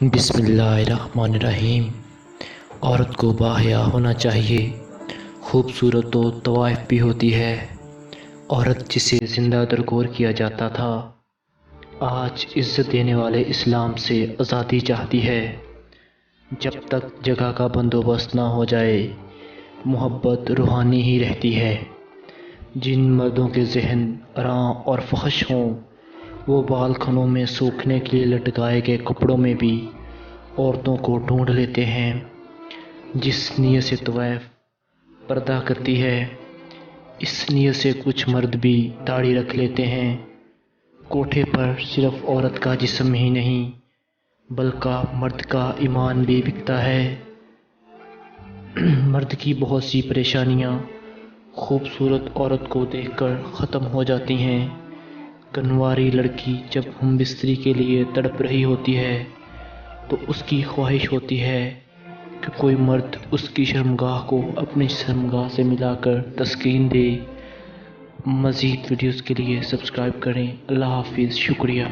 بسم اللہ الرحمن الرحیم۔ عورت کو باحیا ہونا چاہیے، خوبصورت و طوائف بھی ہوتی ہے۔ عورت جسے زندہ درگور کیا جاتا تھا، آج عزت دینے والے اسلام سے آزادی چاہتی ہے۔ جب تک جگہ کا بندوبست نہ ہو جائے، محبت روحانی ہی رہتی ہے۔ جن مردوں کے ذہن اراں اور فحش ہوں، وہ بال خانوں میں سوکھنے کے لیے لٹکائے گئے کپڑوں میں بھی عورتوں کو ڈھونڈ لیتے ہیں۔ جس نیت سے طوائف پردہ کرتی ہے، اس نیت سے کچھ مرد بھی داڑھی رکھ لیتے ہیں۔ کوٹھے پر صرف عورت کا جسم ہی نہیں، بلکہ مرد کا ایمان بھی بکتا ہے۔ مرد کی بہت سی پریشانیاں خوبصورت عورت کو دیکھ کر ختم ہو جاتی ہیں۔ کنواری لڑکی جب ہم بستری کے لیے تڑپ رہی ہوتی ہے تو اس کی خواہش ہوتی ہے کہ کوئی مرد اس کی شرمگاہ کو اپنی شرمگاہ سے ملا کر تسکین دے۔ مزید ویڈیوز کے لیے سبسکرائب کریں۔ اللہ حافظ، شکریہ۔